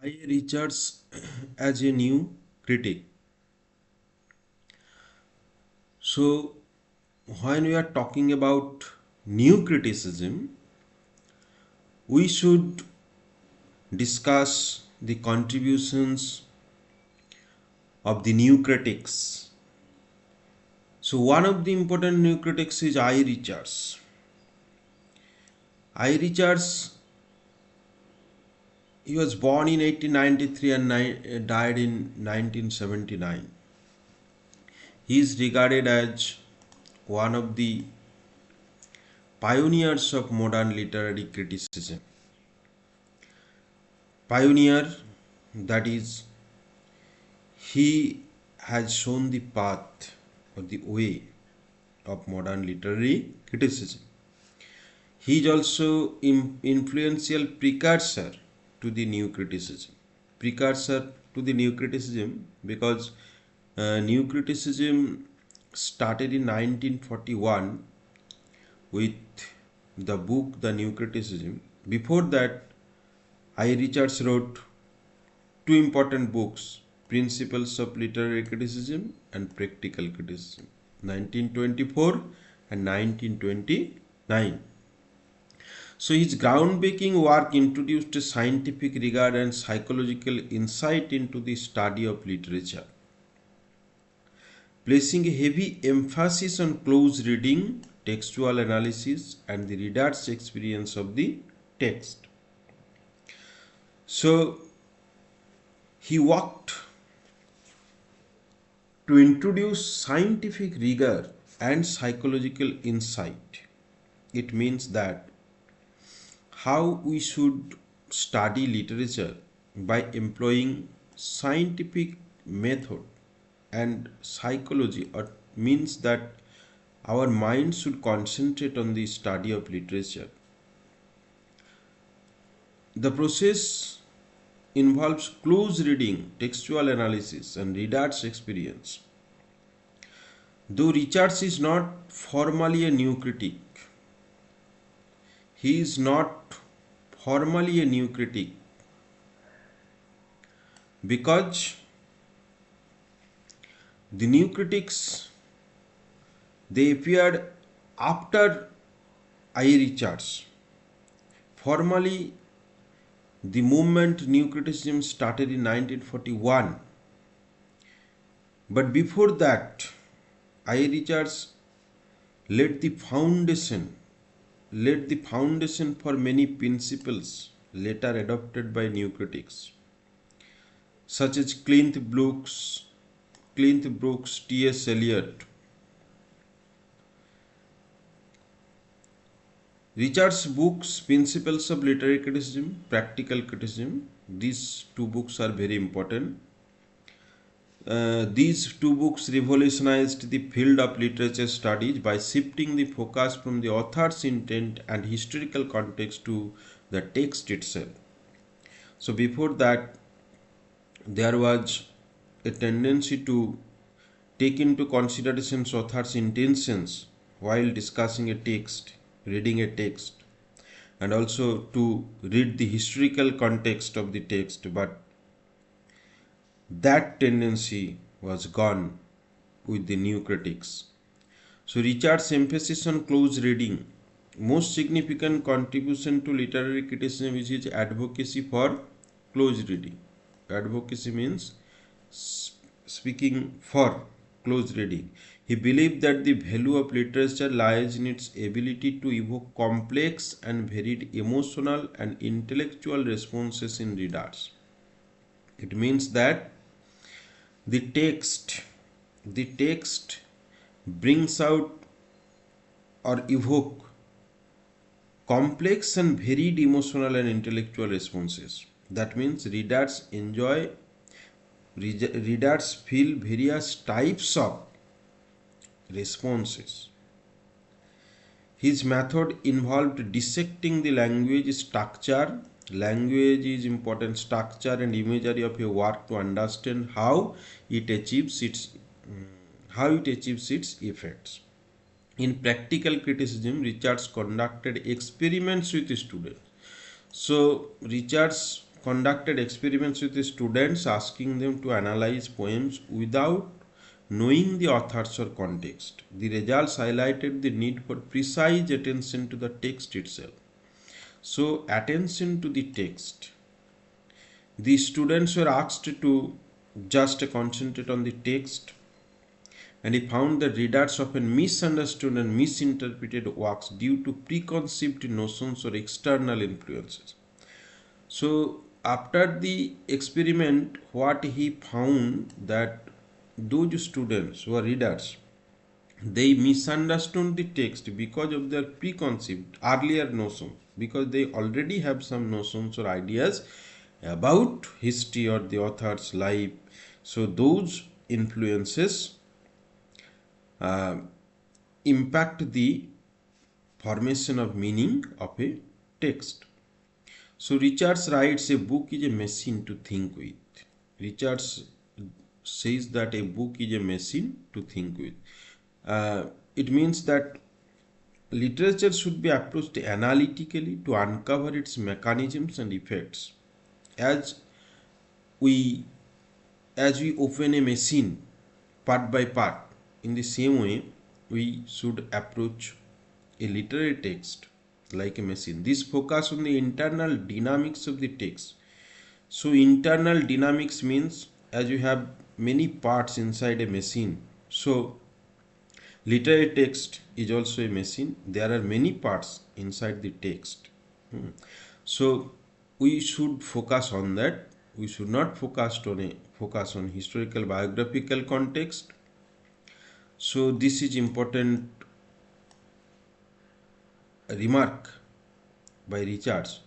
I Richards as a new critic. So, when we are talking about new criticism, we should discuss the contributions of the new critics. So, one of the important new critics is I. Richards. I. Richards, he was born in 1893 and died in 1979. He is regarded as one of the pioneers of modern literary criticism. Pioneer, that is, he has shown the path or the way of modern literary criticism. He is also influential precursor to the new criticism. Precursor to the new criticism because new criticism started in 1941 with the book The New Criticism. Before that, I. Richards wrote two important books, Principles of Literary Criticism and Practical Criticism, 1924 and 1929. So his groundbreaking work introduced a scientific rigor and psychological insight into the study of literature, placing a heavy emphasis on close reading, textual analysis, and the reader's experience of the text. So he worked to introduce scientific rigor and psychological insight. It means that how we should study literature by employing scientific method and psychology, or means that our mind should concentrate on the study of literature. The process involves close reading, textual analysis, and reader's experience. Though Richards is not formally a new critic, he is not formally a new critic because the new critics, they appeared after I. Richards. Formally, the movement New Criticism started in 1941. But before that, I. Richards laid the foundation for many principles later adopted by new critics, such as Clint Brooks, T.S. Eliot. Richard's books, Principles of Literary Criticism, Practical Criticism, these two books are very important. These two books revolutionized the field of literature studies by shifting the focus from the author's intent and historical context to the text itself. So before that, there was a tendency to take into consideration author's intentions while discussing a text, reading a text, and also to read the historical context of the text, but that tendency was gone with the new critics. So Richard's emphasis on close reading, most significant contribution to literary criticism is his advocacy for close reading. Advocacy means speaking for close reading. He believed that the value of literature lies in its ability to evoke complex and varied emotional and intellectual responses in readers. It means that the text brings out or evoke complex and varied emotional and intellectual responses. That means readers feel various types of responses. His method involved dissecting the language structure. Language is important, structure and imagery of a work to understand how it achieves its effects. In practical criticism, Richards conducted experiments with students. So Richards conducted experiments with the students, asking them to analyze poems without knowing the authors or context. The results highlighted the need for precise attention to the text itself. So, attention to the text. The students were asked to just concentrate on the text, and he found that readers often misunderstood and misinterpreted works due to preconceived notions or external influences. So, after the experiment, what he found that those students who are readers, they misunderstood the text because of their preconceived earlier notions, because they already have some notions or ideas about history or the author's life. So those influences uh, impact the formation of meaning of a text. So Richards writes a book is a machine to think with. Richards says that a book is a machine to think with. It means that literature should be approached analytically to uncover its mechanisms and effects. As we as we open a machine part by part, in the same way we should approach a literary text like a machine. This focus on the internal dynamics of the text. So internal dynamics means as you have many parts inside a machine. So literary text is also a machine. There are many parts inside the text. So we should focus on that. We should not focus on historical biographical context. So this is important remark by Richards.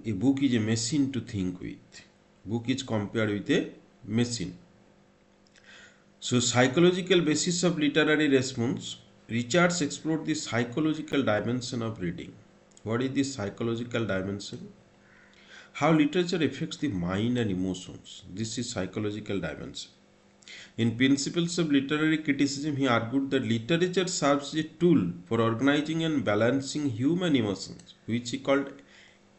A book is a machine to think with. Book is compared with a machine. So psychological basis of literary response. Richards explored the psychological dimension of reading. What is the psychological dimension? How literature affects the mind and emotions. This is psychological dimension. In Principles of Literary Criticism, he argued that literature serves as a tool for organizing and balancing human emotions, which he called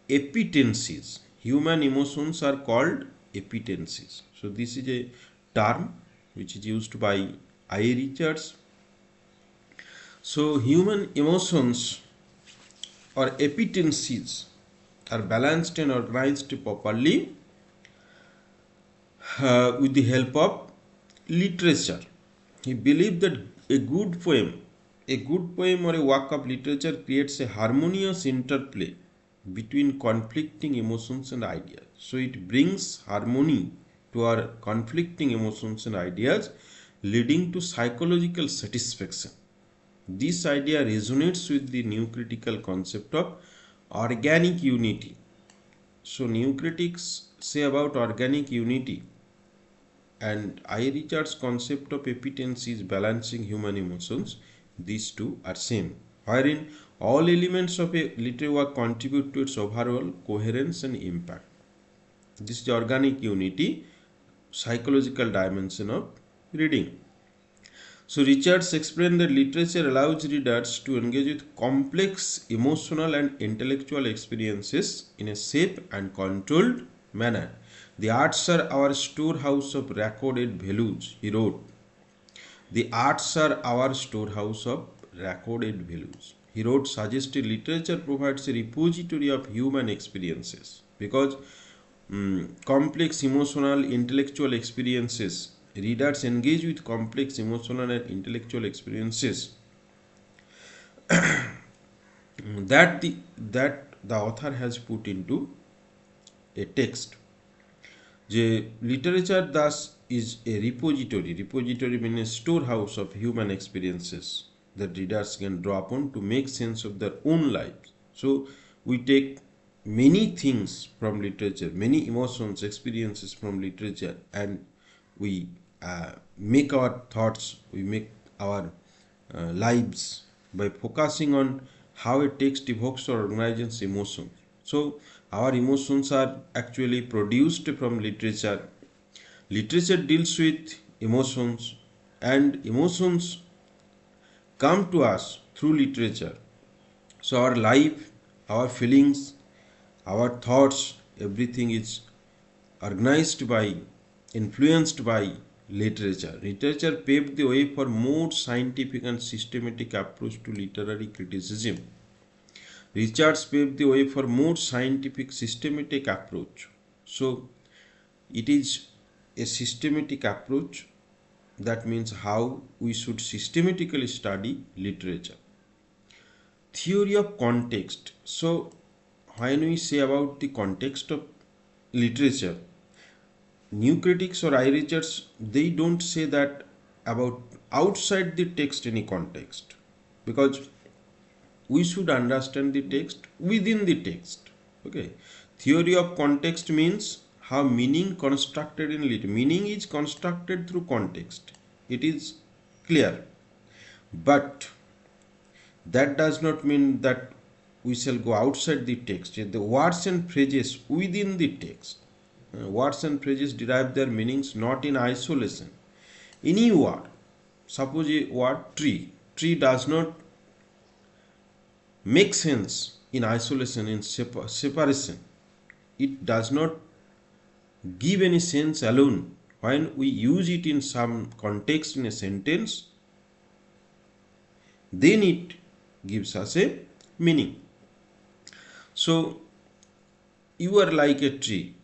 epitenses. Human emotions are called epitenses. So this is a term which is used by I. Richards. So human emotions or epitenses are balanced and organized properly with the help of literature. He believed that a good poem or a work of literature creates a harmonious interplay between conflicting emotions and ideas. So it brings harmony to our conflicting emotions and ideas, leading to psychological satisfaction. This idea resonates with the new critical concept of organic unity. So new critics say about organic unity, and I. Richards' concept of epitency is balancing human emotions. These two are same, wherein all elements of a literary work contribute to its overall coherence and impact. This is organic unity, psychological dimension of reading. So Richards explained that literature allows readers to engage with complex emotional and intellectual experiences in a safe and controlled manner. The arts are our storehouse of recorded values, he wrote. The arts are our storehouse of recorded values. He wrote, suggested literature provides a repository of human experiences because complex emotional intellectual experiences, readers engage with complex emotional and intellectual experiences that the author has put into a text. The literature thus is a repository. Repository means a storehouse of human experiences that readers can draw upon to make sense of their own lives. So we take many things from literature, many emotions, experiences from literature, and we make our thoughts, we make our lives by focusing on how a text evokes or organizes emotions. So our emotions are actually produced from literature. Literature deals with emotions, and emotions come to us through literature. So our life, our feelings, our thoughts, Everything is organized by, influenced by literature. Literature paved the way for more scientific and systematic approach to literary criticism. Richards paved the way for more scientific, systematic approach. So, it is a systematic approach. That means how we should systematically study literature. Theory of context. So, when we say about the context of literature, new critics or Richards, they don't say that about outside the text any context, because we should understand the text within the text. Okay, theory of context means how meaning constructed in literature. Meaning is constructed through context. It is clear, but that does not mean that we shall go outside the text. The words and phrases within the text. Words and phrases derive their meanings not in isolation. Any word, suppose a word tree. Tree does not make sense in isolation, in separation. It does not give any sense alone. When we use it in some context in a sentence, then it gives us a meaning. So, you are like a tree.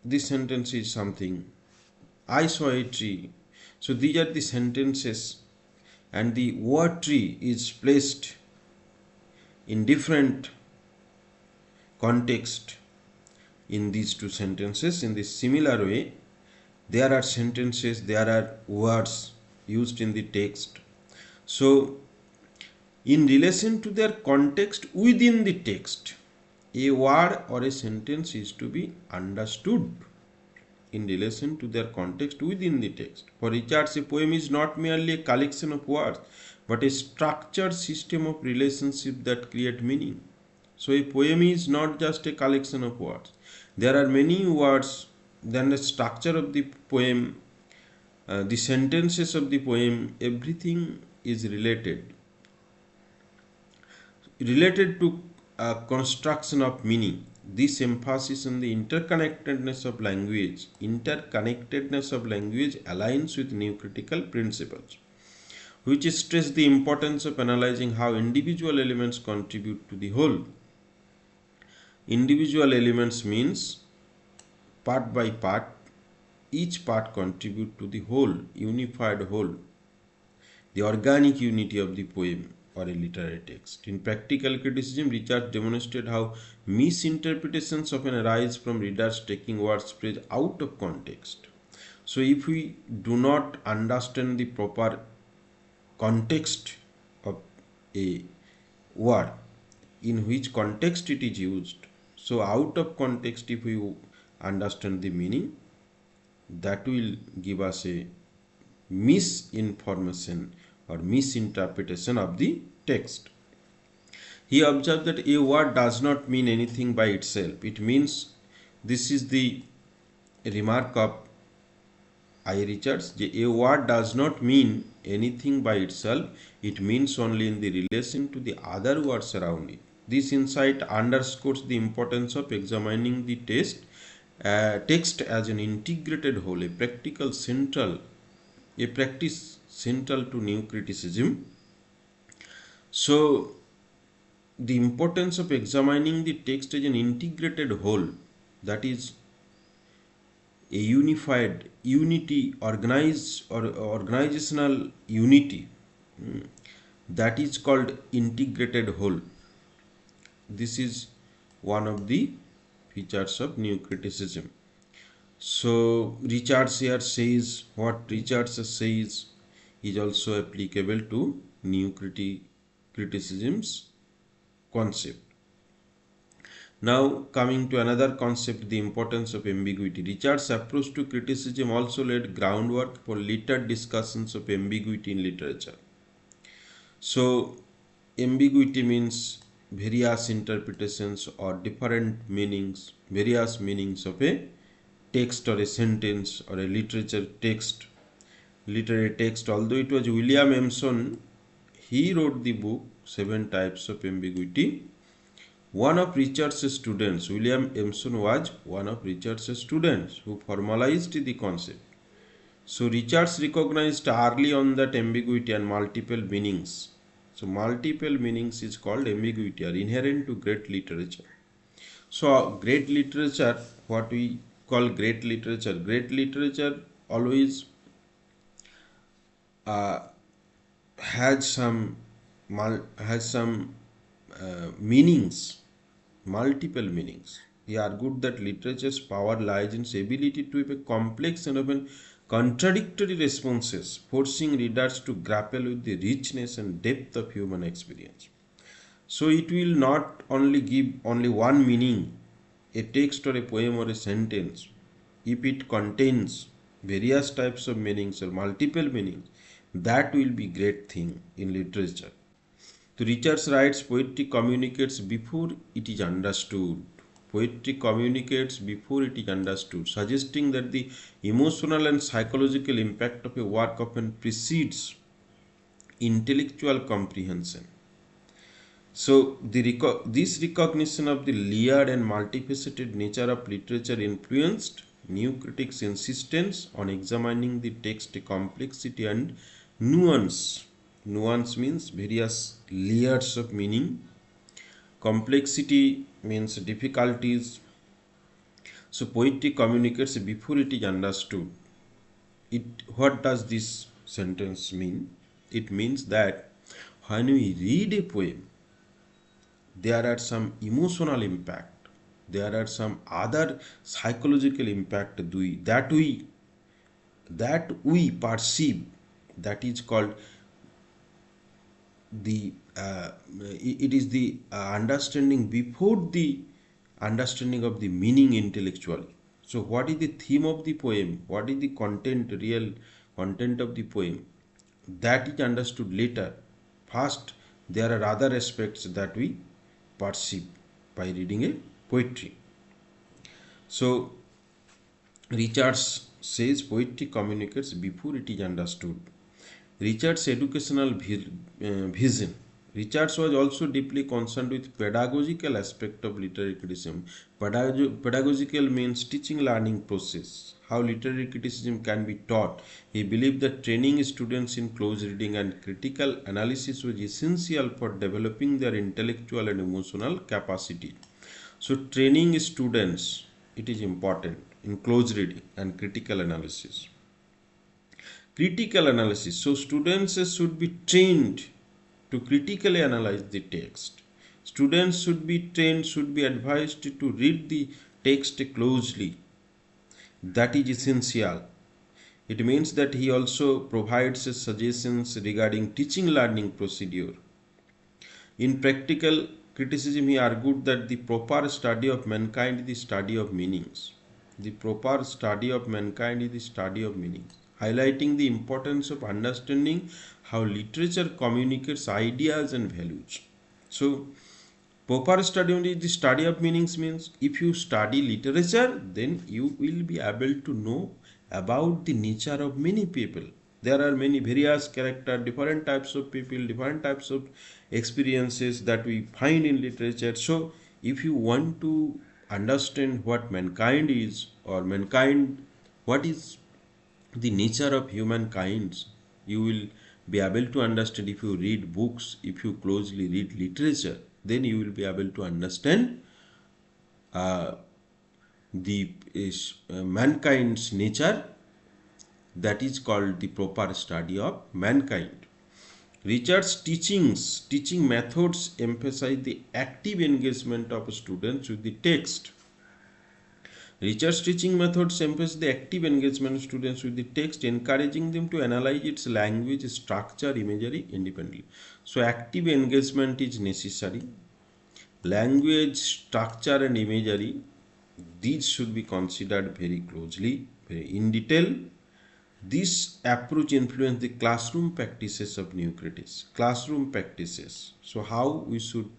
This sentence is something. I saw a tree. So, these are the sentences, and the word tree is placed in different context in these two sentences. In this similar way, there are sentences, there are words used in the text. So, in relation to their context within the text, a word or a sentence is to be understood in relation to their context within the text. For Richards, a poem is not merely a collection of words, but a structured system of relationships that create meaning. So a poem is not just a collection of words. There are many words, then the structure of the poem, the sentences of the poem, everything is related to construction of meaning. This emphasis on the interconnectedness of language aligns with new critical principles, which stress the importance of analyzing how individual elements contribute to the whole. Individual elements means part by part, each part contribute to the whole, unified whole, the organic unity of the poem or a literary text. In practical criticism, Richard demonstrated how misinterpretations often arise from readers taking words phrase out of context. So, if we do not understand the proper context of a word, in which context it is used, so out of context, if we understand the meaning, that will give us a misinformation or misinterpretation of the text. He observed that a word does not mean anything by itself. It means, this is the remark of I. Richards, a word does not mean anything by itself. It means only in the relation to the other words around it. This insight underscores the importance of examining the text as an integrated whole, a practice central to new criticism. So, the importance of examining the text as an integrated whole, that is a unified unity, organized or organizational unity, that is called integrated whole. This is one of the features of new criticism. So Richards here says, what Richards says is also applicable to new criticism's concept. Now coming to another concept, the importance of ambiguity. Richards' approach to criticism also laid groundwork for later discussions of ambiguity in literature. So ambiguity means various interpretations or different meanings, various meanings of a text or a sentence or a literary text. Although it was William Emerson, he wrote the book 7 Types of Ambiguity. One of Richard's students, William Emerson, was one of Richard's students who formalized the concept. So Richards recognized early on that ambiguity and multiple meanings. So multiple meanings is called ambiguity are inherent to great literature. So great literature, what we call great literature always has some meanings, multiple meanings. He argued that literature's power lies in its ability to have a complex and often contradictory responses, forcing readers to grapple with the richness and depth of human experience. So it will not only give only one meaning, a text or a poem or a sentence. If it contains various types of meanings or multiple meanings, that will be great thing in literature. So Richards writes, poetry communicates before it is understood. Poetry communicates before it is understood, suggesting that the emotional and psychological impact of a work often precedes intellectual comprehension. So this recognition of the layered and multifaceted nature of literature influenced new critics' insistence on examining the text complexity and nuance. Nuance means various layers of meaning. Complexity means difficulties. So poetry communicates before it is understood. What does this sentence mean? It means that when we read a poem, there are some emotional impact, there are some other psychological impact that we perceive, that is called the it is the understanding before the understanding of the meaning intellectually. So what is the theme of the poem, what is the content, real content of the poem, that is understood later. First there are other aspects that we perceive by reading a poetry. So Richards says poetry communicates before it is understood. Richards' educational vision. Richards was also deeply concerned with pedagogical aspect of literary criticism. Pedagogical means teaching learning process, how literary criticism can be taught. He believed that training students in close reading and critical analysis was essential for developing their intellectual and emotional capacity. So training students, it is important in close reading and critical analysis. Critical analysis. So students should be trained to critically analyze the text. Students should be trained, should be advised to read the text closely. That is essential. It means that he also provides suggestions regarding teaching learning procedure. In practical criticism, he argued that the proper study of mankind is the study of meanings. The proper study of mankind is the study of meanings, highlighting the importance of understanding how literature communicates ideas and values. So, proper study only the study of meanings means if you study literature, then you will be able to know about the nature of many people. There are many various character, different types of people, different types of experiences that we find in literature. So, if you want to understand what mankind is, or mankind, what is the nature of humankind, you will be able to understand. If you read books, if you closely read literature, then you will be able to understand the mankind's nature. That is called the proper study of mankind. Richard's teaching methods emphasize the active engagement of students with the text. Richard's teaching methods emphasize the active engagement of students with the text, encouraging them to analyze its language, structure, imagery independently. So active engagement is necessary. Language, structure and imagery, these should be considered very closely, very in detail. This approach influenced the classroom practices of new critics. Classroom practices. So how we should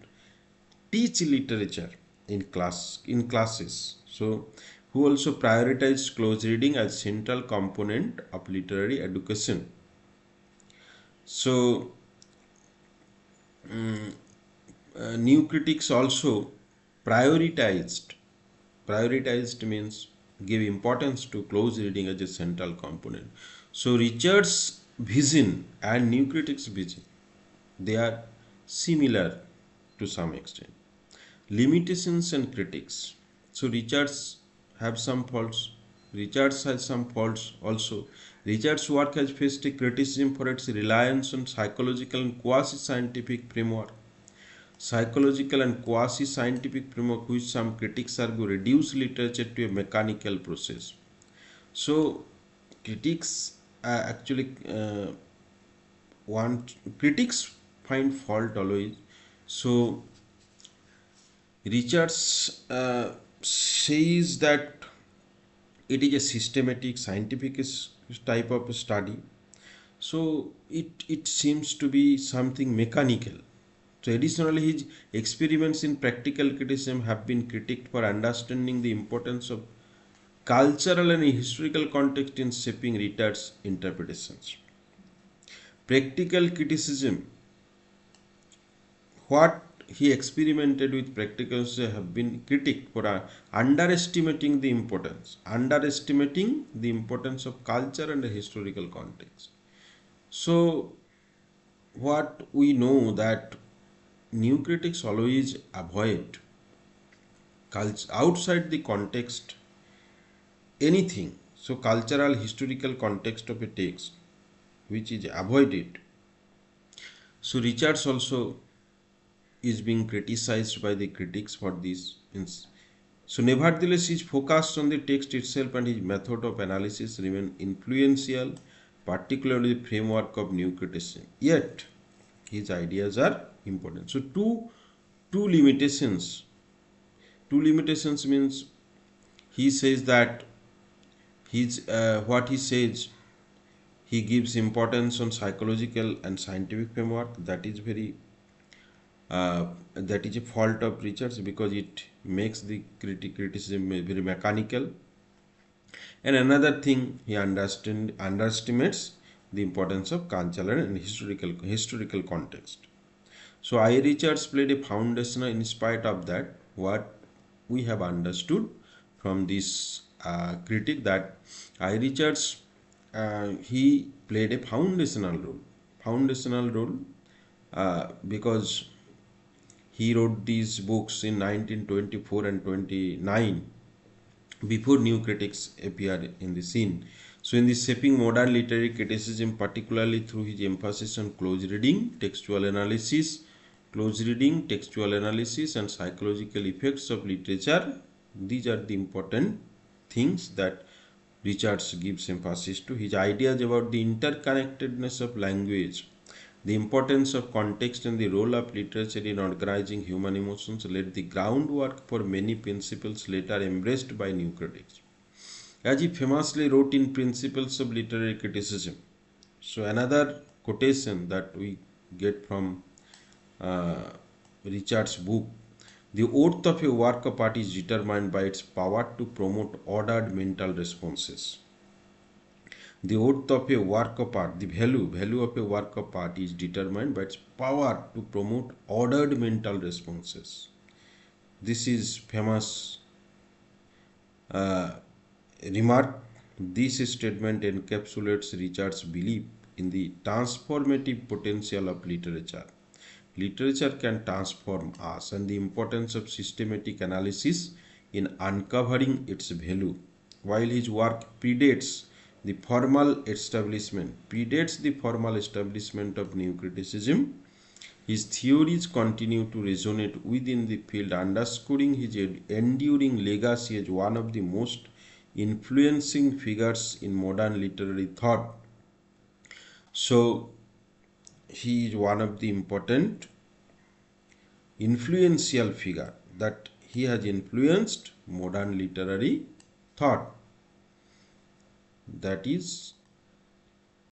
teach literature in classes. So who also prioritized close reading as central component of literary education. So new critics also prioritized. Prioritized means give importance to close reading as a central component. So Richard's vision and New Critic's vision, they are similar to some extent. Limitations and critics. So Richards have some faults. Richards has some faults also. Richards' work has faced a criticism for its reliance on psychological and quasi-scientific framework. Psychological and quasi-scientific framework, which some critics argue reduce literature to a mechanical process. So critics actually want critics find fault always. So Richards says that it is a systematic scientific type of study. So it seems to be something mechanical. So additionally, his experiments in practical criticism have been critiqued for understanding the importance of cultural and historical context in shaping Richard's interpretations. Practical criticism, what he experimented with practicals have been critiqued for underestimating the importance of culture and the historical context. So what we know that new critics always avoid outside the context anything. So cultural historical context of a text which is avoided. So Richards also is being criticized by the critics for this. So nevertheless, his focus on the text itself and his method of analysis remain influential, particularly the framework of new criticism. Yet, his ideas are important. So two limitations. Two limitations means he says that what he says, he gives importance on psychological and scientific framework. That is a fault of Richards because it makes the criticism very mechanical. And another thing, he underestimates the importance of cultural and historical context. So I. Richards played a foundational, in spite of that, what we have understood from this critic, that I. Richards he played a foundational role because he wrote these books in 1924 and 29 before new critics appeared in the scene. So in the shaping modern literary criticism, particularly through his emphasis on close reading, textual analysis and psychological effects of literature, these are the important things that Richards gives emphasis to. His ideas about the interconnectedness of language, the importance of context and the role of literature in organizing human emotions laid the groundwork for many principles later embraced by new critics. As he famously wrote in Principles of Literary Criticism. So another quotation that we get from Richard's book, the worth of a work of art is determined by its power to promote ordered mental responses. The worth of a work of art, the value of a work of art is determined by its power to promote ordered mental responses. This is famous remark. This statement encapsulates Richard's belief in the transformative potential of literature. Literature can transform us and the importance of systematic analysis in uncovering its value. While his work predates the formal establishment of new criticism, his theories continue to resonate within the field, underscoring his enduring legacy as one of the most influencing figures in modern literary thought. So, he is one of the important influential figure that he has influenced modern literary thought. That is